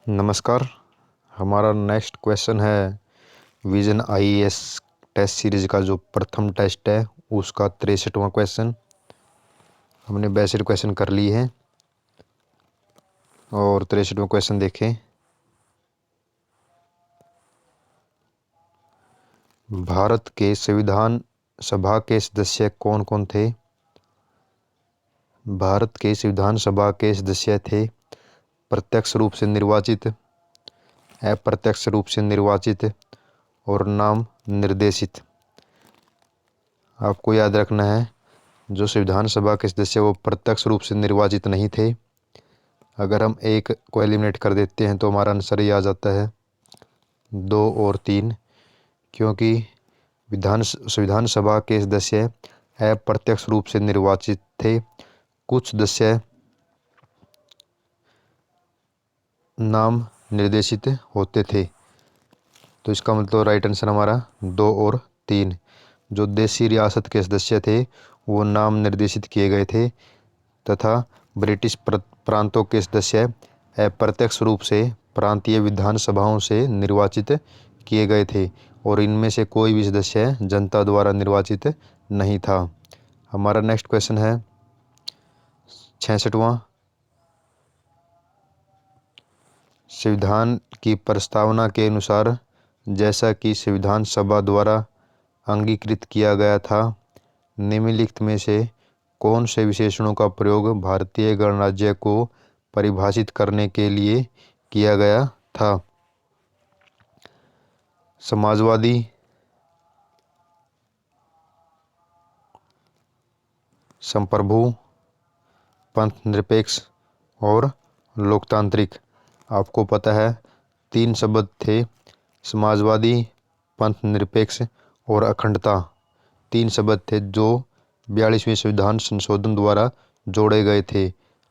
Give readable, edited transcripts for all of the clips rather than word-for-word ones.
नमस्कार। हमारा next question है विजन आईएएस टेस्ट सीरीज का जो प्रथम टेस्ट है उसका 63वां क्वेश्चन। हमने 62 क्वेश्चन कर लिए हैं और 63वां क्वेश्चन देखें। भारत के संविधान सभा के सदस्य कौन कौन थे? भारत के संविधान सभा के सदस्य थे प्रत्यक्ष रूप से निर्वाचित, अप्रत्यक्ष रूप से निर्वाचित और नाम निर्देशित। आपको याद रखना है जो संविधान सभा के सदस्य वो प्रत्यक्ष रूप से निर्वाचित नहीं थे। अगर हम एक को एलिमिनेट कर देते हैं तो हमारा आंसर ही आ जाता है 2 और 3, क्योंकि संविधान सभा के सदस्य अप्रत्यक्ष रूप से निर्वाचित थे, कुछ सदस्य नाम निर्देशित होते थे। तो इसका मतलब राइट आंसर हमारा 2 और 3। जो देशी रियासत के सदस्य थे वो नाम निर्देशित किए गए थे तथा ब्रिटिश प्रांतों के सदस्य अप्रत्यक्ष रूप से प्रांतीय विधानसभाओं से निर्वाचित किए गए थे और इनमें से कोई भी सदस्य जनता द्वारा निर्वाचित नहीं था। हमारा नेक्स्ट क्वेश्चन है 66वां। संविधान की प्रस्तावना के अनुसार जैसा कि संविधान सभा द्वारा अंगीकृत किया गया था, निम्नलिखित में से कौन से विशेषणों का प्रयोग भारतीय गणराज्य को परिभाषित करने के लिए किया गया था? समाजवादी, संप्रभु, पंथ निरपेक्ष और लोकतांत्रिक। आपको पता है 3 शब्द थे, समाजवादी, पंथ निरपेक्ष और अखंडता। 3 शब्द थे जो 42वें संविधान संशोधन द्वारा जोड़े गए थे,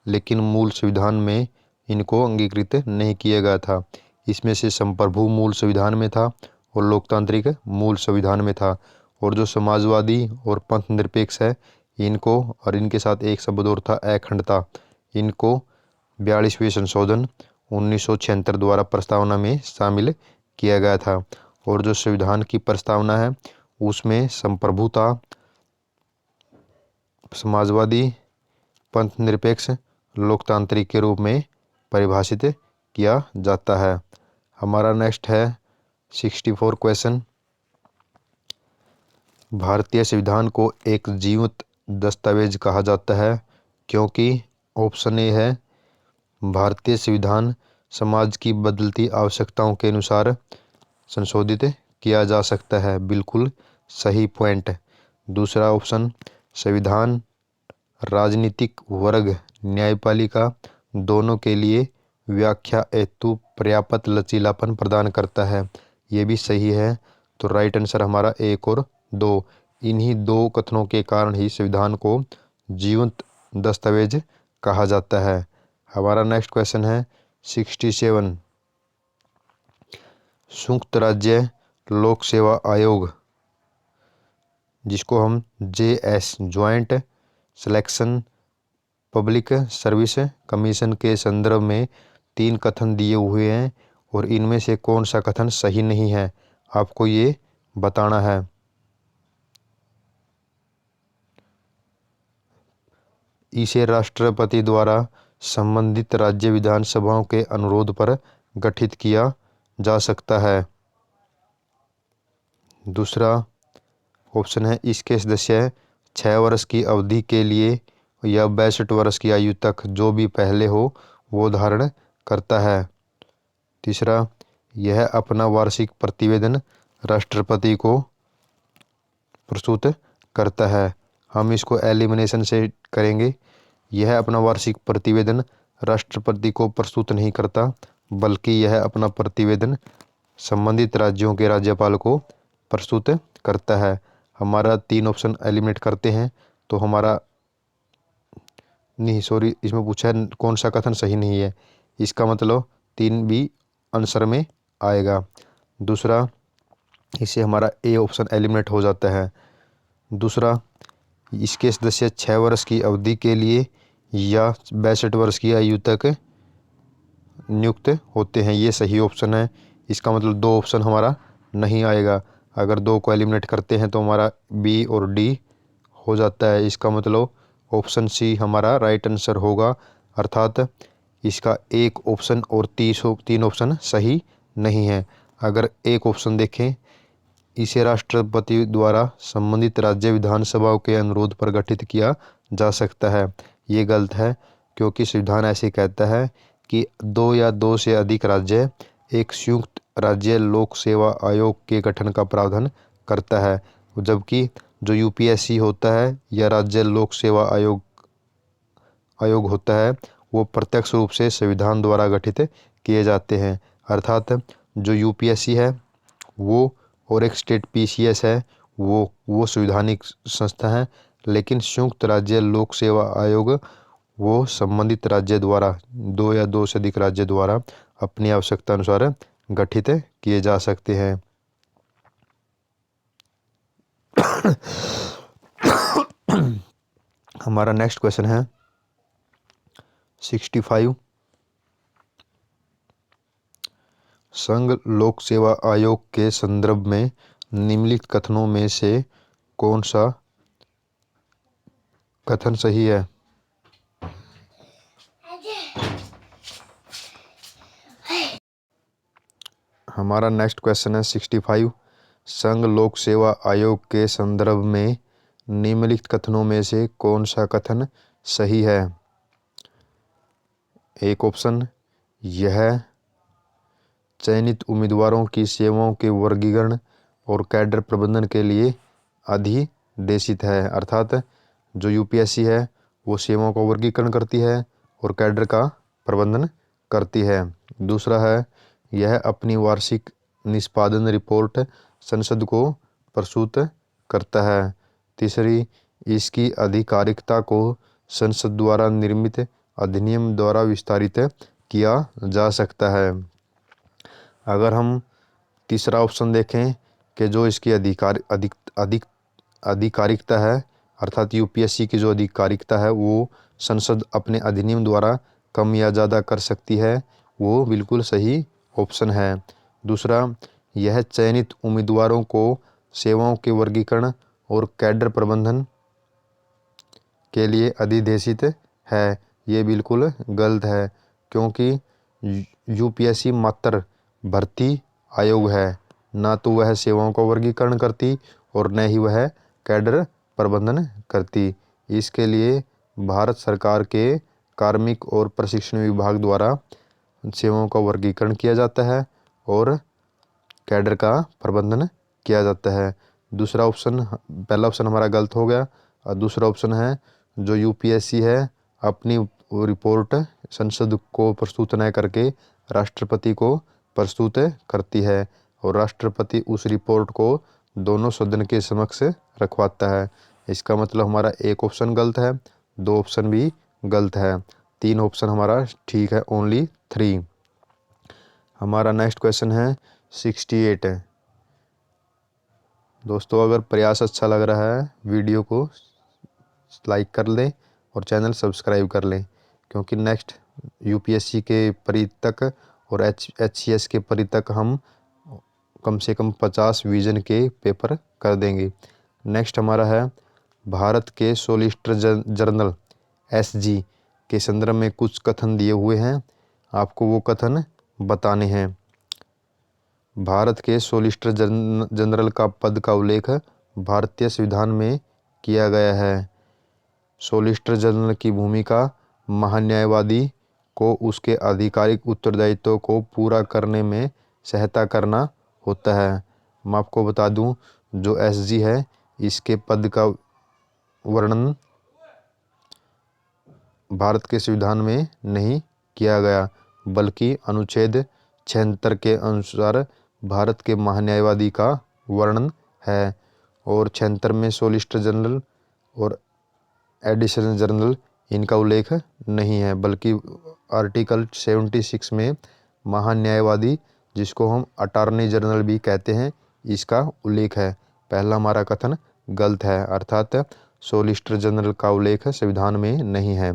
लेकिन मूल संविधान में इनको अंगीकृत नहीं किया गया था। इसमें से संप्रभु मूल संविधान में था और लोकतांत्रिक मूल संविधान में था, और जो समाजवादी और पंथ निरपेक्ष है इनको, और इनके साथ एक शब्द और था अखंडता, इनको 42वें संशोधन 1976 द्वारा प्रस्तावना में शामिल किया गया था। और जो संविधान की प्रस्तावना है उसमें संप्रभुता, समाजवादी, पंथ निरपेक्ष, लोकतांत्रिक के रूप में परिभाषित किया जाता है। हमारा नेक्स्ट है 64 क्वेश्चन। भारतीय संविधान को एक जीवंत दस्तावेज कहा जाता है क्योंकि ऑप्शन ए है भारतीय संविधान समाज की बदलती आवश्यकताओं के अनुसार संशोधित किया जा सकता है। बिल्कुल सही पॉइंट। दूसरा ऑप्शन संविधान राजनीतिक वर्ग न्यायपालिका दोनों के लिए व्याख्या हेतु पर्याप्त लचीलापन प्रदान करता है। ये भी सही है। तो राइट आंसर हमारा 1 और 2। इन्हीं 2 कथनों के कारण ही संविधान को जीवंत दस्तावेज कहा जाता है। हमारा नेक्स्ट क्वेश्चन है 67। संयुक्त राज्य लोक सेवा आयोग, जिसको हम JS joint selection public service commission के संदर्भ में 3 कथन दिए हुए हैं और इनमें से कौन सा कथन सही नहीं है, आपको ये बताना है। इसे राष्ट्रपति द्वारा संबंधित राज्य विधानसभाओं के अनुरोध पर गठित किया जा सकता है। दूसरा ऑप्शन है इसके सदस्य 6 वर्ष की अवधि के लिए या 62 वर्ष की आयु तक जो भी पहले हो वो धारण करता है। तीसरा, यह अपना वार्षिक प्रतिवेदन राष्ट्रपति को प्रस्तुत करता है। हम इसको एलिमिनेशन से करेंगे। यह अपना वार्षिक प्रतिवेदन राष्ट्रपति को प्रस्तुत नहीं करता, बल्कि यह अपना प्रतिवेदन संबंधित राज्यों के राज्यपाल को प्रस्तुत करता है। हमारा 3 ऑप्शन एलिमिनेट करते हैं तो हमारा नहीं, सॉरी, इसमें पूछा है कौन सा कथन सही नहीं है, इसका मतलब 3 भी आंसर में आएगा। दूसरा, इससे हमारा ए ऑप्शन एलिमिनेट हो जाता है। दूसरा, इसके सदस्य 6 वर्ष की अवधि के लिए या 62 वर्ष की आयु तक नियुक्त होते हैं। ये सही ऑप्शन है। इसका मतलब दो ऑप्शन हमारा नहीं आएगा। अगर दो को एलिमिनेट करते हैं तो हमारा बी और डी हो जाता है। इसका मतलब ऑप्शन सी हमारा राइट आंसर होगा, अर्थात इसका एक ऑप्शन और 3 ऑप्शन सही नहीं है। अगर एक ऑप्शन देखें, इसे राष्ट्रपति द्वारा संबंधित राज्य विधानसभाओं के अनुरोध पर गठित किया जा सकता है। ये गलत है, क्योंकि संविधान ऐसे कहता है कि दो या दो से अधिक राज्य एक संयुक्त राज्य लोक सेवा आयोग के गठन का प्रावधान करता है, जबकि जो यूपीएससी होता है या राज्य लोक सेवा आयोग होता है वो प्रत्यक्ष रूप से संविधान द्वारा गठित किए जाते हैं। अर्थात जो यूपीएससी है वो और एक स्टेट पीसीएस है वो संवैधानिक संस्था है, लेकिन संयुक्त राज्य लोक सेवा आयोग वो संबंधित राज्य द्वारा, दो या दो से अधिक राज्य द्वारा अपनी आवश्यकता अनुसार गठित किए जा सकते हैं। हमारा नेक्स्ट क्वेश्चन है 65। संघ लोक सेवा आयोग के संदर्भ में निम्नलिखित कथनों में से कौन सा कथन सही है? हमारा नेक्स्ट क्वेश्चन है 65। संघ लोक सेवा आयोग के संदर्भ में निम्नलिखित कथनों में से कौन सा कथन सही है? एक ऑप्शन, यह चयनित उम्मीदवारों की सेवाओं के वर्गीकरण और कैडर प्रबंधन के लिए अधिदेशित है। अर्थात जो यूपीएससी है वो सेवाओं का वर्गीकरण करती है और कैडर का प्रबंधन करती है। दूसरा है, यह अपनी वार्षिक निष्पादन रिपोर्ट संसद को प्रस्तुत करता है। तीसरी, इसकी आधिकारिकता को संसद द्वारा निर्मित अधिनियम द्वारा विस्तारित किया जा सकता है। अगर हम तीसरा ऑप्शन देखें कि जो इसकी आधिकारिकता है, अर्थात यूपीएससी की जो आधिकारिकता है वो संसद अपने अधिनियम द्वारा कम या ज़्यादा कर सकती है, वो बिल्कुल सही ऑप्शन है। दूसरा, यह चयनित उम्मीदवारों को सेवाओं के वर्गीकरण और कैडर प्रबंधन के लिए अधिदेशित है, ये बिल्कुल गलत है, क्योंकि यूपीएससी मात्र भर्ती आयोग है, ना तो वह सेवाओं का वर्गीकरण करती और न ही वह कैडर प्रबंधन करती। इसके लिए भारत सरकार के कार्मिक और प्रशिक्षण विभाग द्वारा सेवाओं का वर्गीकरण किया जाता है और कैडर का प्रबंधन किया जाता है। दूसरा ऑप्शन, पहला ऑप्शन हमारा गलत हो गया। और दूसरा ऑप्शन है, जो यूपीएससी है अपनी रिपोर्ट संसद को प्रस्तुत न करके राष्ट्रपति को प्रस्तुत करती है और राष्ट्रपति उस रिपोर्ट को दोनों सदन के समक्ष रखवाता है। इसका मतलब हमारा एक ऑप्शन गलत है, दो ऑप्शन भी गलत है, 3 ऑप्शन हमारा ठीक है, ओनली 3। हमारा नेक्स्ट क्वेश्चन है 68 है। दोस्तों, अगर प्रयास अच्छा लग रहा है वीडियो को लाइक कर लें और चैनल सब्सक्राइब कर लें, क्योंकि नेक्स्ट यूपीएससी के परितक और एचसीएस के परितक हम कम से कम 50 विजन के पेपर कर देंगे। नेक्स्ट हमारा है, भारत के सॉलिसिटर जनरल एसजी के संदर्भ में कुछ कथन दिए हुए हैं, आपको वो कथन बताने हैं। भारत के सॉलिसिटर जनरल का पद का उल्लेख भारतीय संविधान में किया गया है। सॉलिसिटर जनरल की भूमिका महान्यायवादी को उसके आधिकारिक उत्तरदायित्व को पूरा करने में सहायता करना होता है। मैं आपको बता दूं, जो एसजी है इसके पद का वर्णन भारत के संविधान में नहीं किया गया, बल्कि अनुच्छेद 76 के अनुसार भारत के महान्यायवादी का वर्णन है। और 76 में सॉलिसिटर जनरल और एडिशनल जनरल इनका उल्लेख नहीं है, बल्कि आर्टिकल 76 में महान्यायवादी, जिसको हम अटॉर्नी जनरल भी कहते हैं, इसका उल्लेख है। पहला हमारा कथन गलत है, अर्थात सॉलिसिटर जनरल का उल्लेख संविधान में नहीं है।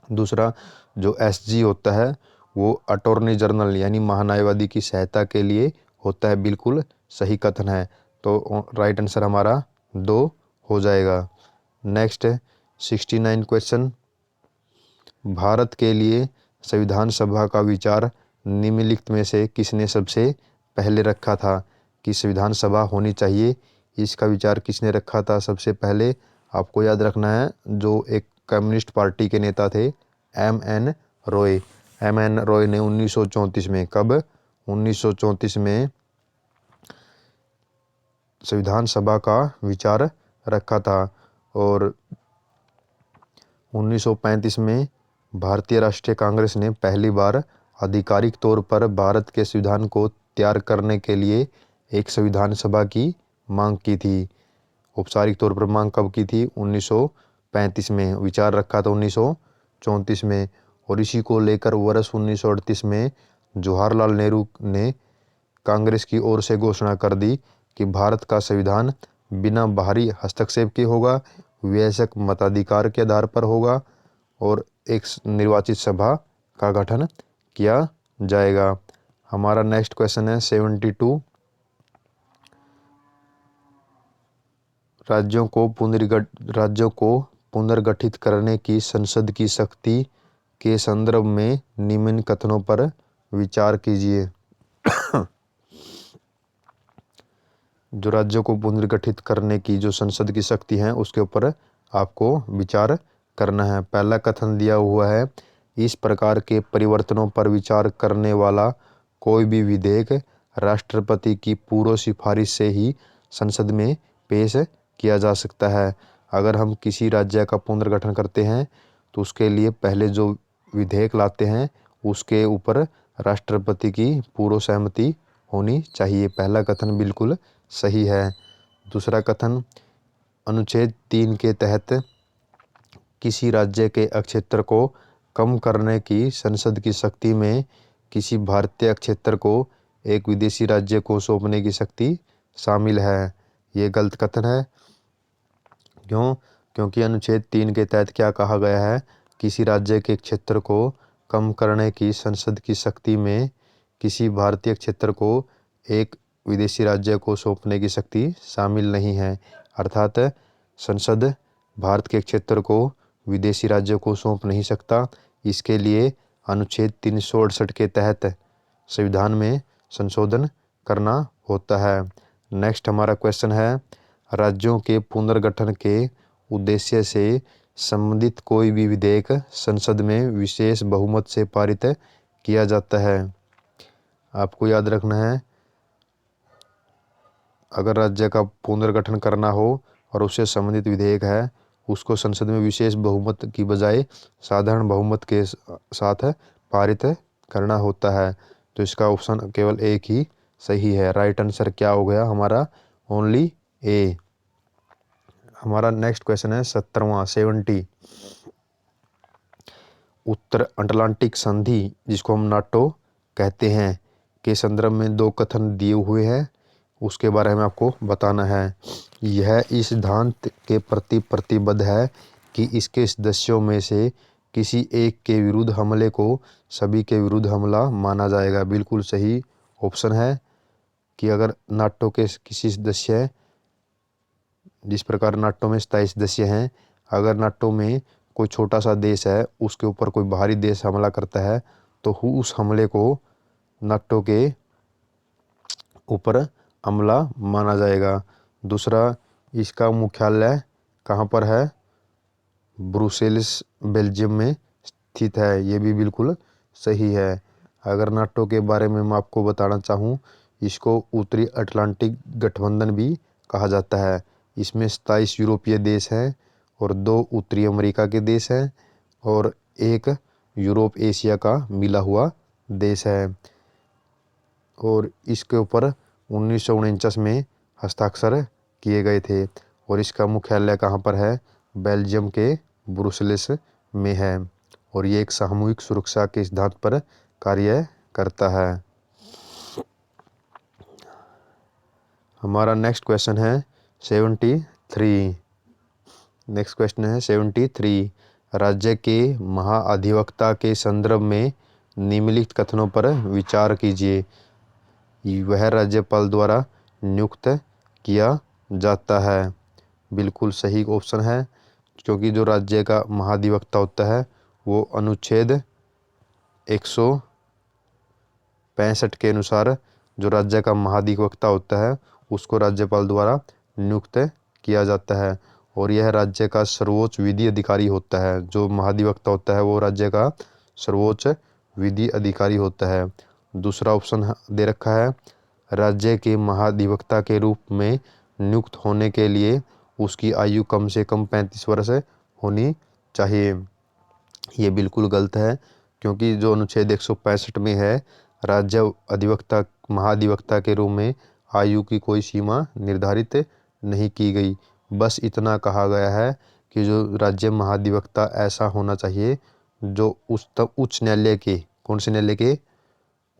दूसरा, जो एसजी होता है वो अटॉर्नी जनरल यानी महान्यायवादी की सहायता के लिए होता है। बिल्कुल सही कथन है। तो राइट आंसर हमारा 2 हो जाएगा। नेक्स्ट 69 क्वेश्चन, भारत के लिए संविधान सभा का विचार निम्नलिखित में से किसने सबसे पहले रखा था कि संविधान सभा होनी चाहिए? इसका विचार किसने रखा था सबसे पहले? आपको याद रखना है, जो एक कम्युनिस्ट पार्टी के नेता थे, M.N. रॉय। M.N. रॉय ने 1934 में, कब? 1934 में संविधान सभा का विचार रखा था। और 1935 में भारतीय राष्ट्रीय कांग्रेस ने पहली बार आधिकारिक तौर पर भारत के संविधान को तैयार करने के लिए एक संविधान सभा की मांग की थी। औपचारिक तौर पर मांग कब की थी? 1935 में। विचार रखा था 1934 में। और इसी को लेकर वर्ष 1938 में जवाहरलाल नेहरू ने कांग्रेस की ओर से घोषणा कर दी कि भारत का संविधान बिना बाहरी हस्तक्षेप के होगा, वयस्क मताधिकार के आधार पर होगा और एक निर्वाचित सभा का गठन किया जाएगा। हमारा नेक्स्ट क्वेश्चन है 72, राज्यों को पुनर्गठित करने की संसद की शक्ति के संदर्भ में निम्न कथनों पर विचार कीजिए। जो राज्यों को पुनर्गठित करने की जो संसद की शक्ति है उसके ऊपर आपको विचार करना है। पहला कथन दिया हुआ है, इस प्रकार के परिवर्तनों पर विचार करने वाला कोई भी विधेयक राष्ट्रपति की पूर्व सिफारिश से ही संसद में पेश किया जा सकता है। अगर हम किसी राज्य का पुनर्गठन करते हैं तो उसके लिए पहले जो विधेयक लाते हैं उसके ऊपर राष्ट्रपति की पूर्व सहमति होनी चाहिए। पहला कथन बिल्कुल सही है। दूसरा कथन, अनुच्छेद 3 के तहत किसी राज्य के क्षेत्र को कम करने की संसद की शक्ति में किसी भारतीय क्षेत्र को एक विदेशी राज्य को सौंपने की शक्ति शामिल है। ये गलत कथन है। क्यों? क्योंकि अनुच्छेद 3 के तहत क्या कहा गया है? किसी राज्य के क्षेत्र को कम करने की संसद की शक्ति में किसी भारतीय क्षेत्र को एक विदेशी राज्य को सौंपने की शक्ति शामिल नहीं है। अर्थात संसद भारत के क्षेत्र को विदेशी राज्य को सौंप नहीं सकता। इसके लिए अनुच्छेद 368 के तहत संविधान में संशोधन करना होता है। नेक्स्ट हमारा क्वेश्चन है, राज्यों के पुनर्गठन के उद्देश्य से संबंधित कोई भी विधेयक संसद में विशेष बहुमत से पारित किया जाता है। आपको याद रखना है, अगर राज्य का पुनर्गठन करना हो और उससे संबंधित विधेयक है, उसको संसद में विशेष बहुमत की बजाय साधारण बहुमत के साथ पारित करना होता है। तो इसका ऑप्शन केवल एक ही सही है। राइट आंसर क्या हो गया हमारा? ओनली ए। हमारा नेक्स्ट क्वेश्चन है 70वां 70, उत्तर अटलांटिक संधि जिसको हम नाटो कहते हैं के संदर्भ में 2 कथन दिए हुए हैं, उसके बारे में आपको बताना है। यह इस सिद्धांत के प्रति प्रतिबद्ध है कि इसके सदस्यों में से किसी एक के विरुद्ध हमले को सभी के विरुद्ध हमला माना जाएगा। बिल्कुल सही ऑप्शन है कि अगर नाटो के किसी सदस्य, जिस प्रकार नाटो में 27 सदस्य हैं, अगर नाटो में कोई छोटा सा देश है उसके ऊपर कोई बाहरी देश हमला करता है तो उस हमले को नाटो के ऊपर हमला माना जाएगा। दूसरा, इसका मुख्यालय कहाँ पर है? ब्रुसेल्स बेल्जियम में स्थित है। ये भी बिल्कुल सही है। अगर नाटो के बारे में मैं आपको बताना चाहूँ, इसको उत्तरी अटलांटिक गठबंधन भी कहा जाता है। इसमें 27 यूरोपीय देश हैं और 2 उत्तरी अमेरिका के देश हैं और एक यूरोप एशिया का मिला हुआ देश है। और इसके ऊपर 1949 में हस्ताक्षर किए गए थे और इसका मुख्यालय कहाँ पर है? बेल्जियम के ब्रुसेल्स में है और ये एक सामूहिक सुरक्षा के सिद्धांत पर कार्य करता है। हमारा नेक्स्ट क्वेश्चन है 73। नेक्स्ट क्वेश्चन है 73, राज्य के महाअधिवक्ता के संदर्भ में निम्नलिखित कथनों पर विचार कीजिए। वह राज्यपाल द्वारा नियुक्त किया जाता है। बिल्कुल सही ऑप्शन है, क्योंकि जो राज्य का महाधिवक्ता होता है वो अनुच्छेद 165 के अनुसार जो राज्य का महाधिवक्ता होता है उसको राज्यपाल द्वारा नियुक्त किया जाता है, और यह राज्य का सर्वोच्च विधि अधिकारी होता है। जो महाधिवक्ता होता है वो राज्य का सर्वोच्च विधि अधिकारी होता है। दूसरा ऑप्शन दे रखा है, राज्य के महाधिवक्ता के रूप में नियुक्त होने के लिए उसकी आयु कम से कम 35 वर्ष होनी चाहिए। ये बिल्कुल गलत है, क्योंकि जो अनुच्छेद 165 में है, राज्य अधिवक्ता महाधिवक्ता के रूप में आयु की कोई सीमा निर्धारित नहीं की गई। बस इतना कहा गया है कि जो राज्य महाधिवक्ता ऐसा होना चाहिए जो उच्च न्यायालय के, कौन से न्यायालय के,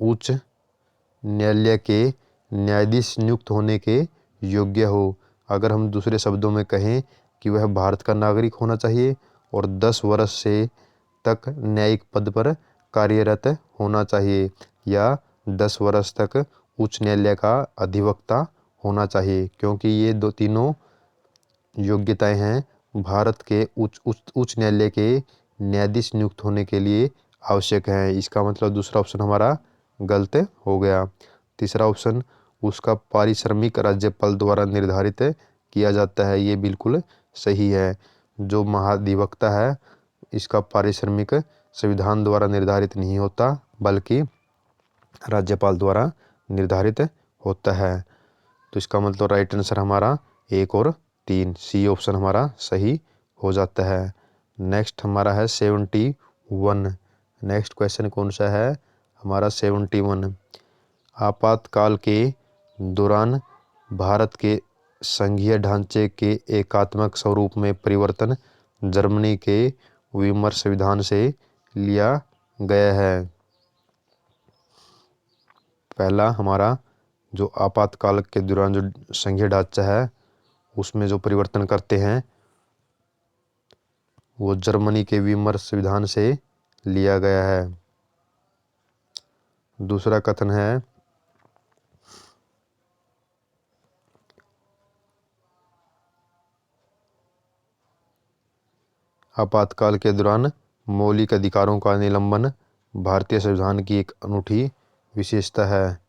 उच्च न्यायालय के न्यायाधीश नियुक्त होने के योग्य हो। अगर हम दूसरे शब्दों में कहें कि वह भारत का नागरिक होना चाहिए और 10 वर्ष से तक न्यायिक पद पर कार्यरत होना चाहिए, या 10 वर्ष तक उच्च न्यायालय का अधिवक्ता होना चाहिए, क्योंकि ये तीनों योग्यताएं हैं भारत के उच्च न्यायालय के न्यायाधीश नियुक्त होने के लिए आवश्यक हैं। इसका मतलब दूसरा ऑप्शन हमारा गलत हो गया। तीसरा ऑप्शन, उसका पारिश्रमिक राज्यपाल द्वारा निर्धारित किया जाता है। ये बिल्कुल सही है। जो महाधिवक्ता है इसका पारिश्रमिक संविधान द्वारा निर्धारित नहीं होता, बल्कि राज्यपाल द्वारा निर्धारित होता है। तो इसका मतलब राइट आंसर हमारा 1 और 3, सी ऑप्शन हमारा सही हो जाता है। नेक्स्ट हमारा है 71। नेक्स्ट क्वेश्चन कौन सा है हमारा 71। आपातकाल के दौरान भारत के संघीय ढांचे के एकात्मक स्वरूप में परिवर्तन जर्मनी के वीमर संविधान से लिया गया है। पहला हमारा जो आपातकाल के दौरान जो संघीय ढांचा है उसमें जो परिवर्तन करते हैं वो जर्मनी के वीमर संविधान से लिया गया है। दूसरा कथन है, आपातकाल के दौरान मौलिक अधिकारों का निलंबन भारतीय संविधान की एक अनूठी विशेषता है।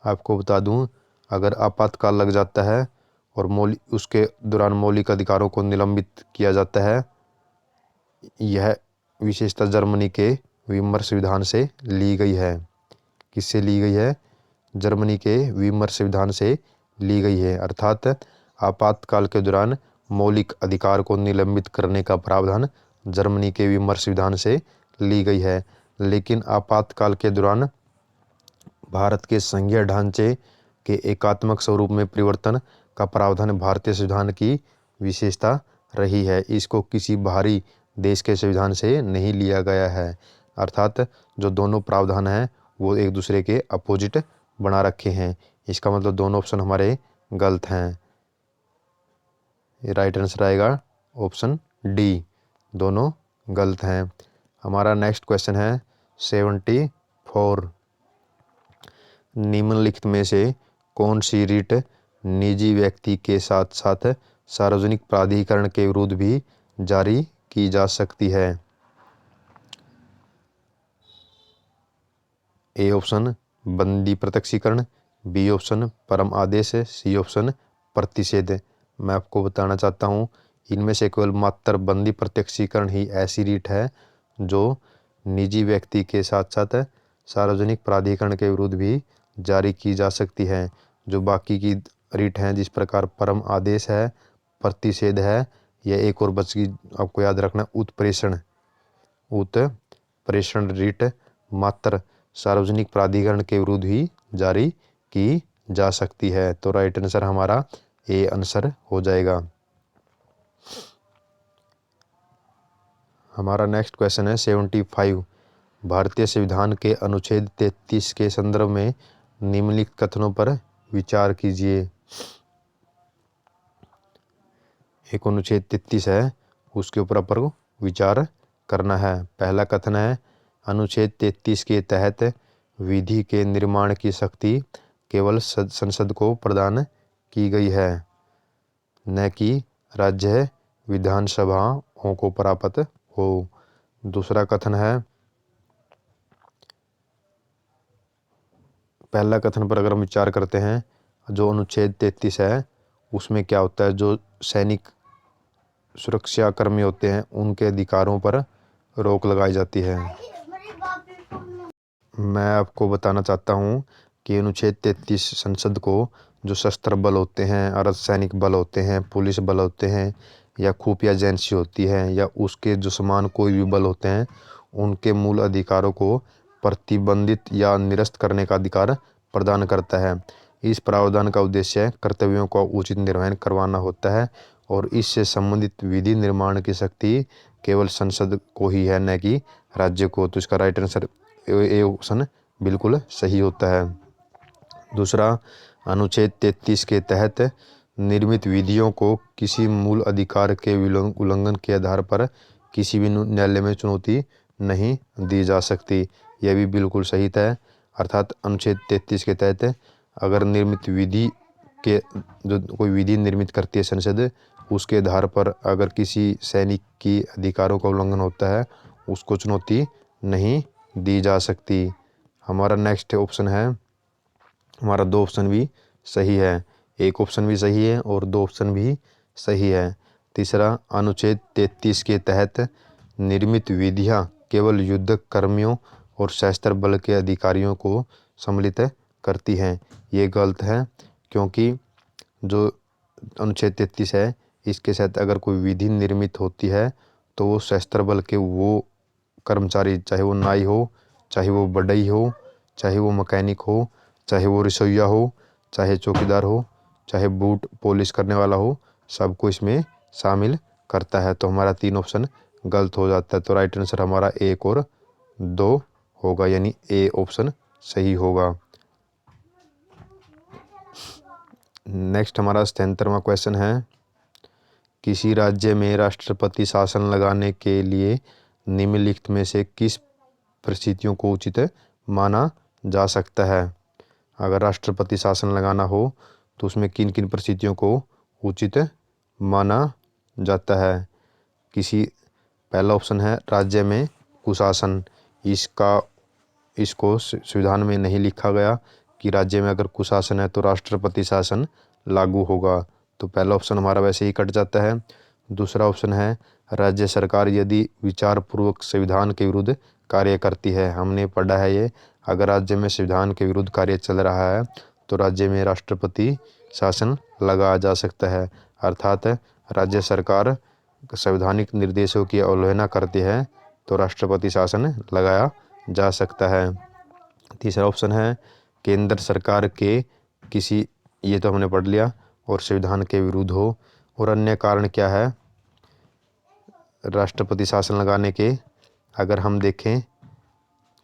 आपको बता दूं, अगर आपातकाल लग जाता है और उसके दौरान मौलिक अधिकारों को निलंबित किया जाता है, यह विशेषता जर्मनी के वीमर संविधान से ली गई है। किससे ली गई है? जर्मनी के वीमर संविधान से ली गई है। अर्थात आपातकाल के दौरान मौलिक अधिकार को निलंबित करने का प्रावधान जर्मनी के वीमर संविधान से ली गई है। लेकिन आपातकाल के दौरान भारत के संघीय ढांचे के एकात्मक स्वरूप में परिवर्तन का प्रावधान भारतीय संविधान की विशेषता रही है। इसको किसी बाहरी देश के संविधान से नहीं लिया गया है। अर्थात जो दोनों प्रावधान हैं वो एक दूसरे के अपोजिट बना रखे हैं। इसका मतलब दोनों ऑप्शन हमारे गलत हैं। राइट आंसर आएगा ऑप्शन डी, दोनों गलत हैं। हमारा नेक्स्ट क्वेश्चन है 74। निम्नलिखित में से कौन सी रिट निजी व्यक्ति के साथ साथ सार्वजनिक प्राधिकरण के विरुद्ध भी जारी की जा सकती है? ए ऑप्शन बंदी प्रत्यक्षीकरण, बी ऑप्शन परम आदेश, सी ऑप्शन प्रतिषेध। मैं आपको बताना चाहता हूँ इनमें से केवल मात्र बंदी प्रत्यक्षीकरण ही ऐसी रीट है जो निजी व्यक्ति के साथ साथ सार्वजनिक प्राधिकरण के विरुद्ध भी जारी की जा सकती है। जो बाकी की रीट हैं, जिस प्रकार परम आदेश है, प्रतिषेध है, यह एक और बच गई, आपको याद रखना उत्प्रेषण रीट मात्र सार्वजनिक प्राधिकरण के विरुद्ध ही जारी की जा सकती है। तो राइट आंसर हमारा ए आंसर हो जाएगा। हमारा नेक्स्ट क्वेश्चन है 75। भारतीय संविधान के अनुच्छेद 33 के संदर्भ में निम्नलिखित कथनों पर विचार कीजिए। एक अनुच्छेद 33 है, उसके ऊपर विचार करना है। पहला कथन है अनुच्छेद 33 के तहत विधि के निर्माण की शक्ति केवल संसद को प्रदान की गई है, न कि राज्य विधानसभाओं को प्राप्त हो। दूसरा कथन है, पहला कथन पर अगर हम विचार करते हैं, जो अनुच्छेद 33 है उसमें क्या होता है, जो सैनिक सुरक्षा कर्मी होते हैं उनके अधिकारों पर रोक लगाई जाती है। मैं आपको बताना चाहता हूँ कि अनुच्छेद 33 संसद को जो शस्त्र बल होते हैं, अर्धसैनिक बल होते हैं, पुलिस बल होते हैं, या खुफिया एजेंसी होती है, या उसके जो समान कोई भी बल होते हैं, उनके मूल अधिकारों को प्रतिबंधित या निरस्त करने का अधिकार प्रदान करता है। इस प्रावधान का उद्देश्य कर्तव्यों का उचित निर्वहन करवाना होता है और इससे संबंधित विधि निर्माण की शक्ति केवल संसद को ही है, न कि राज्य को। तो इसका राइट आंसर ए ऑप्शन बिल्कुल सही होता है। दूसरा, अनुच्छेद 33 के तहत निर्मित विधियों को किसी मूल अधिकार के उल्लंघन के आधार पर किसी भी न्यायालय में चुनौती नहीं दी जा सकती। यह भी बिल्कुल सही है। अर्थात अनुच्छेद 33 के तहत अगर निर्मित विधि के जो कोई विधि निर्मित करती है संसद, उसके आधार पर अगर किसी सैनिक की अधिकारों का उल्लंघन होता है, उसको चुनौती नहीं दी जा सकती। हमारा नेक्स्ट ऑप्शन है, हमारा दो ऑप्शन भी सही है, एक ऑप्शन भी सही है और दो ऑप्शन भी सही है। तीसरा, अनुच्छेद 33 के तहत निर्मित विधियां केवल युद्ध कर्मियों और सशस्त्र बल के अधिकारियों को सम्मिलित करती हैं। ये गलत है, क्योंकि जो अनुच्छेद 33 है इसके तहत अगर कोई विधि निर्मित होती है तो वो सशस्त्र बल के वो कर्मचारी, चाहे वो नाई हो, चाहे वो बढ़ई हो, चाहे वो मैकेनिक हो, चाहे वो रसोइया हो, चाहे चौकीदार हो, चाहे बूट पॉलिश करने वाला हो, सबको इसमें शामिल करता है। तो हमारा 3 ऑप्शन गलत हो जाता है। तो राइट आंसर हमारा 1 और 2 होगा, यानी ए ऑप्शन सही होगा। नेक्स्ट हमारा 77वां क्वेश्चन है, किसी राज्य में राष्ट्रपति शासन लगाने के लिए निम्नलिखित में से किस परिस्थितियों को उचित माना जा सकता है। अगर राष्ट्रपति शासन लगाना हो तो उसमें किन किन परिस्थितियों को उचित माना जाता है। पहला ऑप्शन है राज्य में कुशासन। इसको संविधान में नहीं लिखा गया कि राज्य में अगर कुशासन है तो राष्ट्रपति शासन लागू होगा, तो पहला ऑप्शन हमारा वैसे ही कट जाता है। दूसरा ऑप्शन है राज्य सरकार यदि विचारपूर्वक संविधान के विरुद्ध कार्य करती है। हमने पढ़ा है ये, अगर राज्य में संविधान के विरुद्ध कार्य चल रहा है तो राज्य में राष्ट्रपति शासन लगाया जा सकता है। अर्थात राज्य सरकार संवैधानिक निर्देशों की अवहेलना करती है तो राष्ट्रपति शासन लगाया जा सकता है। तीसरा ऑप्शन है केंद्र सरकार के किसी, ये तो हमने पढ़ लिया, और संविधान के विरुद्ध हो। और अन्य कारण क्या है राष्ट्रपति शासन लगाने के, अगर हम देखें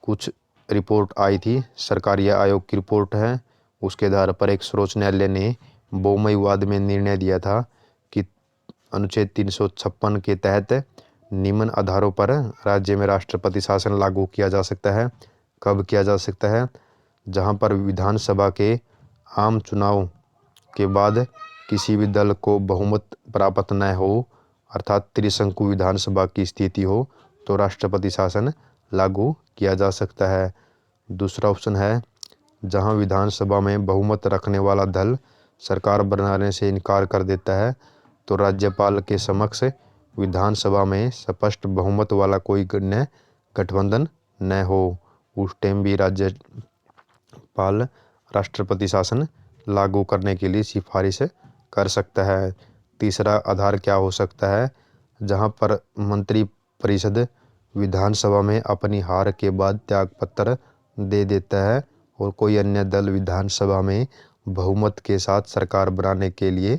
कुछ रिपोर्ट आई थी, सरकारी आयोग की रिपोर्ट है, उसके आधार पर एक सर्वोच्च न्यायालय ने बहुमत विवाद में निर्णय दिया था कि अनुच्छेद 356 के तहत निम्न आधारों पर राज्य में राष्ट्रपति शासन लागू किया जा सकता है। कब किया जा सकता है? जहां पर विधानसभा के आम चुनाव के बाद किसी भी दल को बहुमत प्राप्त न हो, अर्थात त्रिशंकु विधानसभा की स्थिति हो, तो राष्ट्रपति शासन लागू किया जा सकता है। दूसरा ऑप्शन है जहां विधानसभा में बहुमत रखने वाला दल सरकार बनाने से इनकार कर देता है, तो राज्यपाल के समक्ष विधानसभा में स्पष्ट बहुमत वाला कोई गठबंधन न हो, उस टाइम भी राज्यपाल राष्ट्रपति शासन लागू करने के लिए सिफारिश कर सकता है। तीसरा आधार क्या हो सकता है? जहां पर मंत्री परिषद विधानसभा में अपनी हार के बाद त्यागपत्र दे देता है और कोई अन्य दल विधानसभा में बहुमत के साथ सरकार बनाने के लिए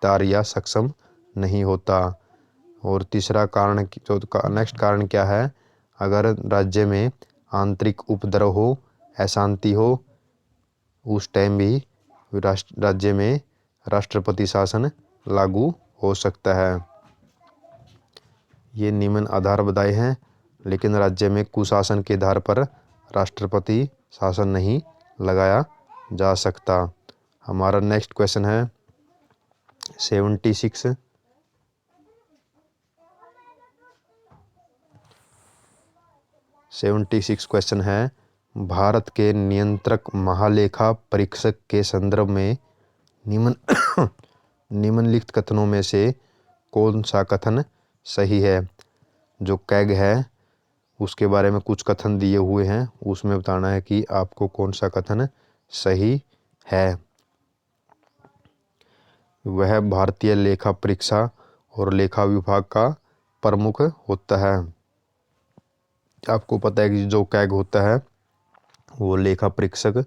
तैयार या सक्षम नहीं होता। और तीसरा कारण, नेक्स्ट कारण क्या है? अगर राज्य में आंतरिक उपद्रव हो, अशांति हो, उस टाइम भी राज्य में राष्ट्रपति शासन लागू हो सकता है। ये निम्न आधार बताए हैं, लेकिन राज्य में कुशासन के आधार पर राष्ट्रपति शासन नहीं लगाया जा सकता। हमारा नेक्स्ट क्वेश्चन है 76 क्वेश्चन है, भारत के नियंत्रक महालेखा परीक्षक के संदर्भ में निम्नलिखित कथनों में से कौन सा कथन सही है। जो कैग है उसके बारे में कुछ कथन दिए हुए हैं, उसमें बताना है कि आपको कौन सा कथन सही है। वह भारतीय लेखा परीक्षा और लेखा विभाग का प्रमुख होता है। आपको पता है कि जो कैग होता है वो लेखा परीक्षक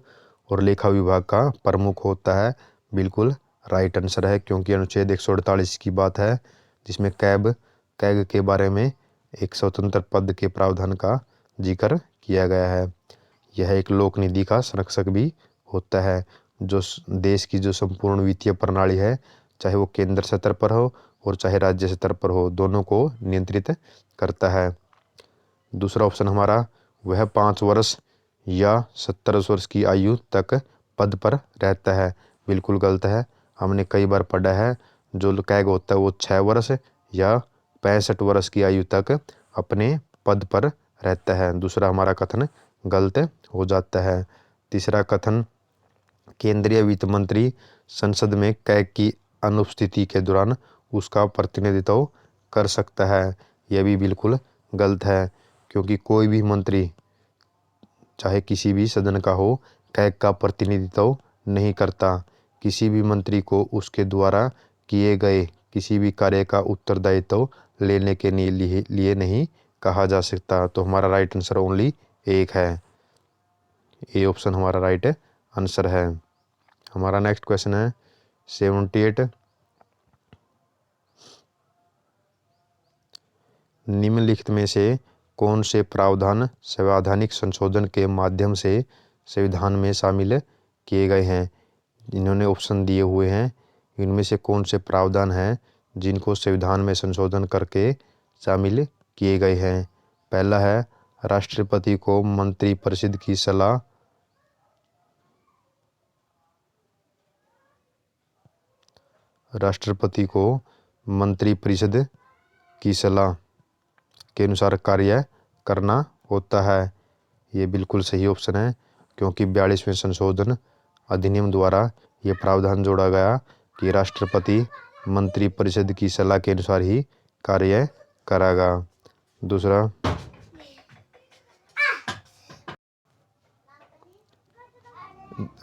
और लेखा विभाग का प्रमुख होता है। बिल्कुल राइट आंसर है, क्योंकि अनुच्छेद 148 की बात है जिसमें कैग के बारे में एक स्वतंत्र पद के प्रावधान का जिक्र किया गया है। यह एक लोक निधि का संरक्षक भी होता है, जो देश की जो संपूर्ण वित्तीय प्रणाली है, चाहे वो केंद्र स्तर पर हो और चाहे राज्य स्तर पर हो, दोनों को नियंत्रित करता है। दूसरा ऑप्शन हमारा, वह 5 वर्ष या 70 वर्ष की आयु तक पद पर रहता है। बिल्कुल गलत है। हमने कई बार पढ़ा है जो कैग होता है वो 6 वर्ष या 65 वर्ष की आयु तक अपने पद पर रहता है। दूसरा हमारा कथन गलत हो जाता है। तीसरा कथन, केंद्रीय वित्त मंत्री संसद में कैग की अनुपस्थिति के दौरान उसका प्रतिनिधित्व कर सकता है। यह भी बिल्कुल गलत है, क्योंकि कोई भी मंत्री चाहे किसी भी सदन का हो, कैग का प्रतिनिधित्व नहीं करता। किसी भी मंत्री को उसके द्वारा किए गए किसी भी कार्य का उत्तरदायित्व लेने के लिए नहीं कहा जा सकता। तो हमारा राइट आंसर ओनली एक है, ए ऑप्शन हमारा राइट आंसर है। हमारा नेक्स्ट क्वेश्चन है 78, निम्नलिखित में से कौन से प्रावधान संवैधानिक संशोधन के माध्यम से संविधान में शामिल किए गए हैं। इन्होंने ऑप्शन दिए हुए हैं, इनमें से कौन से प्रावधान हैं जिनको संविधान में संशोधन करके शामिल किए गए हैं। पहला है, राष्ट्रपति को मंत्रिपरिषद की सलाह की सलाह के अनुसार कार्य करना होता है। ये बिल्कुल सही ऑप्शन है, क्योंकि 42वें संशोधन अधिनियम द्वारा ये प्रावधान जोड़ा गया कि राष्ट्रपति मंत्रिपरिषद की सलाह के अनुसार ही कार्य करेगा। दूसरा,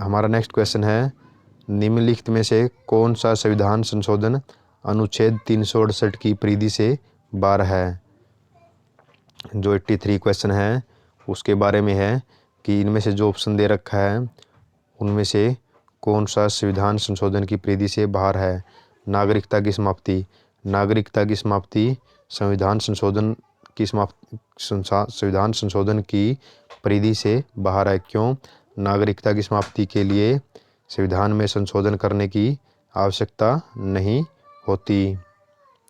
हमारा नेक्स्ट क्वेश्चन है, निम्नलिखित में से कौन सा संविधान संशोधन अनुच्छेद 368 की परिधि से बाहर है। जो 83 क्वेश्चन है उसके बारे में है कि इनमें से जो ऑप्शन दे रखा है उनमें से कौन सा संविधान संशोधन की परिधि से बाहर है। नागरिकता की समाप्ति संविधान संशोधन की परिधि से बाहर है। क्यों? नागरिकता की समाप्ति के लिए संविधान में संशोधन करने की आवश्यकता नहीं होती,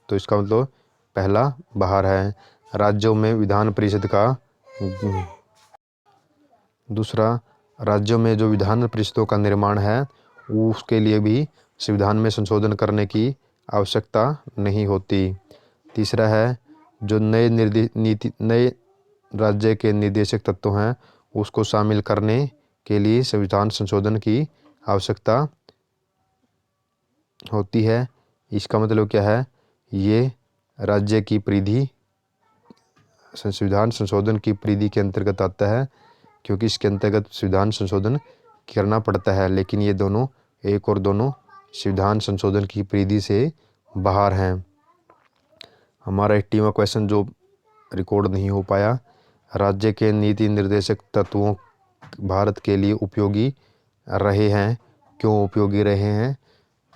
तो इसका मतलब पहला बाहर है। राज्यों में विधान परिषद का दूसरा, राज्यों में जो विधान परिषदों का निर्माण है उसके लिए भी संविधान में संशोधन करने की आवश्यकता नहीं होती। तीसरा है, जो नए राज्य के निर्देशक तत्व हैं उसको शामिल करने के लिए संविधान संशोधन की आवश्यकता होती है। इसका मतलब क्या है, ये राज्य की परिधि संविधान संशोधन की परिधि के अंतर्गत आता है, क्योंकि इसके अंतर्गत संविधान संशोधन करना पड़ता है, लेकिन ये दोनों संविधान संशोधन की परिधि से बाहर हैं। हमारा 80वां क्वेश्चन जो रिकॉर्ड नहीं हो पाया, राज्य के नीति निर्देशक तत्वों भारत के लिए उपयोगी रहे हैं। क्यों उपयोगी रहे हैं?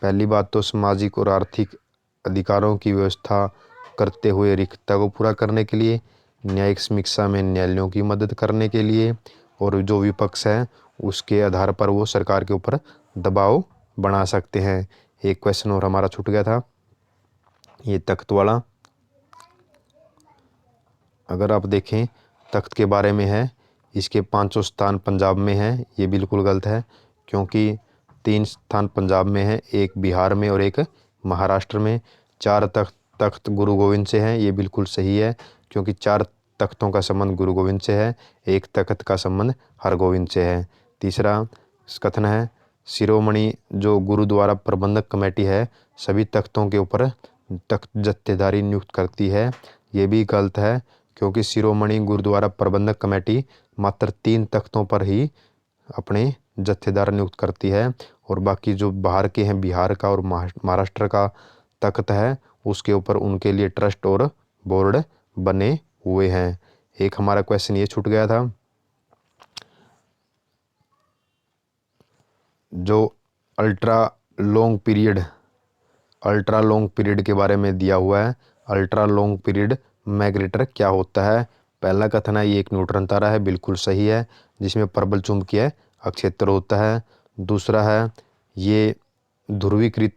पहली बात तो सामाजिक और आर्थिक अधिकारों की व्यवस्था करते हुए रिक्तता को पूरा करने के लिए, न्यायिक समीक्षा में न्यायालयों की मदद करने के लिए, और जो विपक्ष है उसके आधार पर वो सरकार के ऊपर दबाव बना सकते हैं। एक क्वेश्चन और हमारा छूट गया था, ये तख्त वाला। अगर आप देखें तख्त के बारे में है, इसके 5 स्थान पंजाब में हैं, ये बिल्कुल गलत है क्योंकि 3 स्थान पंजाब में है, एक बिहार में और एक महाराष्ट्र में। 4 तख्त गुरु गोविंद से हैं, ये बिल्कुल सही है क्योंकि 4 तख्तों का संबंध गुरु गोविंद से है, एक तख्त का संबंध हरगोविंद से है। तीसरा कथन है शिरोमणि जो गुरुद्वारा प्रबंधक कमेटी है सभी तख्तों के ऊपर तख्त जत्थेदारी नियुक्त करती है, ये भी गलत है क्योंकि शिरोमणि गुरुद्वारा प्रबंधक कमेटी मात्र 3 तख्तों पर ही अपने जत्थेदार नियुक्त करती है और बाकी जो बाहर के हैं बिहार का और महाराष्ट्र का तख्त है उसके ऊपर उनके लिए ट्रस्ट और बोर्ड बने हुए हैं। एक हमारा क्वेश्चन ये छूट गया था। जो अल्ट्रा लॉन्ग पीरियड के बारे में दिया हुआ है, अल्ट्रा लॉन्ग पीरियड मैग्नेटर क्या होता है। पहला कथन है ये एक न्यूट्रॉन तारा है, बिल्कुल सही है, जिसमें प्रबल चुंबकीय अक्षेत्र होता है। दूसरा है ये ध्रुवीकृत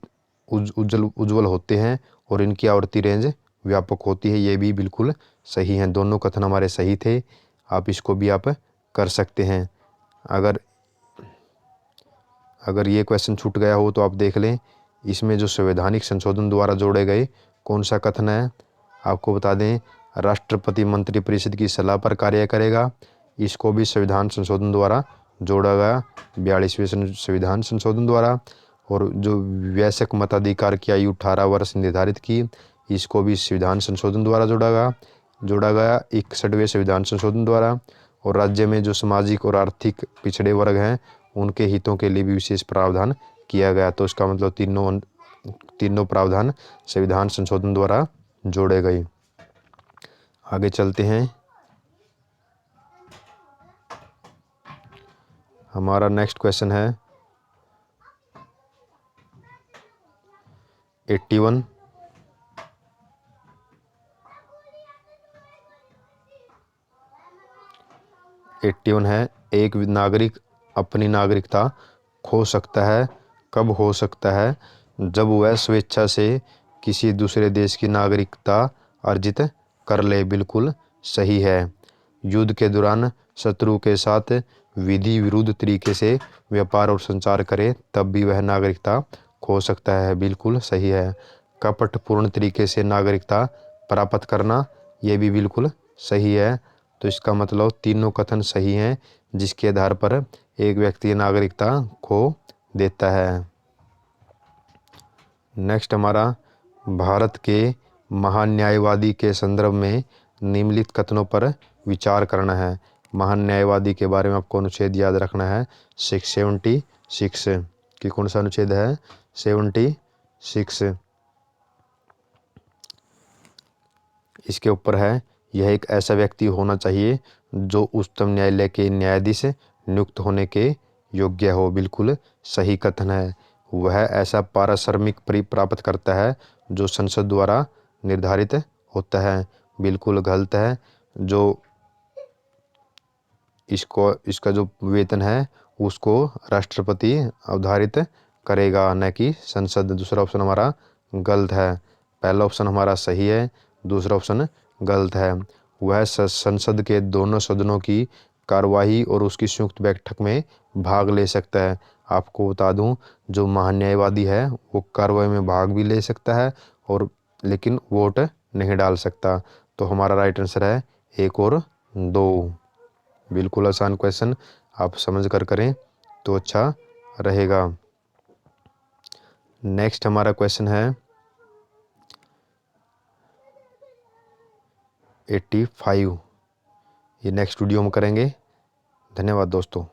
उज्ज्वल होते हैं और इनकी आवर्ती रेंज व्यापक होती है, ये भी बिल्कुल सही है। दोनों कथन हमारे सही थे, आप इसको भी आप कर सकते हैं। अगर ये क्वेश्चन छूट गया हो तो आप देख लें, इसमें जो संवैधानिक संशोधन द्वारा जोड़े गए कौन सा कथन है। आपको बता दें राष्ट्रपति मंत्रिपरिषद की सलाह पर कार्य करेगा, इसको भी संविधान संशोधन द्वारा जोड़ा गया 42वें संविधान संशोधन द्वारा। और जो वयस्क मताधिकार की आयु 18 वर्ष निर्धारित की, इसको भी संविधान संशोधन द्वारा जोड़ा गया 61वें संविधान संशोधन द्वारा। और राज्य में जो सामाजिक और आर्थिक पिछड़े वर्ग हैं उनके हितों के लिए भी विशेष प्रावधान किया गया। तो इसका मतलब तीनों प्रावधान संविधान संशोधन द्वारा जोड़े गए। आगे चलते हैं, हमारा नेक्स्ट क्वेश्चन है 81। है एक नागरिक अपनी नागरिकता खो सकता है, कब हो सकता है, जब वह स्वेच्छा से किसी दूसरे देश की नागरिकता अर्जित कर ले, बिल्कुल सही है। युद्ध के दौरान शत्रु के साथ विधि विरुद्ध तरीके से व्यापार और संचार करे तब भी वह नागरिकता खो सकता है, बिल्कुल सही है। कपटपूर्ण तरीके से नागरिकता प्राप्त करना, यह भी बिल्कुल सही है। तो इसका मतलब तीनों कथन सही हैं जिसके आधार पर एक व्यक्ति नागरिकता खो देता है। नेक्स्ट हमारा भारत के महान न्यायवादी के संदर्भ में निम्नलिखित कथनों पर विचार करना है। महान न्यायवादी के बारे में आपको अनुच्छेद याद रखना है 676 कि कौन सा अनुच्छेद है 76। इसके ऊपर है यह एक ऐसा व्यक्ति होना चाहिए जो उच्चतम न्यायालय के न्यायाधीश नियुक्त होने के योग्य हो, बिल्कुल सही कथन है। वह ऐसा पारिश्रमिक प्राप्त करता है जो संसद द्वारा निर्धारित होता है, बिल्कुल गलत है। जो इसका जो वेतन है उसको राष्ट्रपति अवधारित करेगा, न कि संसद। दूसरा ऑप्शन हमारा गलत है, पहला ऑप्शन हमारा सही है, दूसरा ऑप्शन गलत है। वह संसद के दोनों सदनों की कार्यवाही और उसकी संयुक्त बैठक में भाग ले सकता है। आपको बता दूं जो महान्यायवादी है वो कार्यवाही में भाग भी ले सकता है और लेकिन वोट नहीं डाल सकता। तो हमारा राइट आंसर है 1 और 2। बिल्कुल आसान क्वेश्चन, आप समझ कर करें तो अच्छा रहेगा। नेक्स्ट हमारा क्वेश्चन है 85। ये नेक्स्ट वीडियो में करेंगे। धन्यवाद दोस्तों।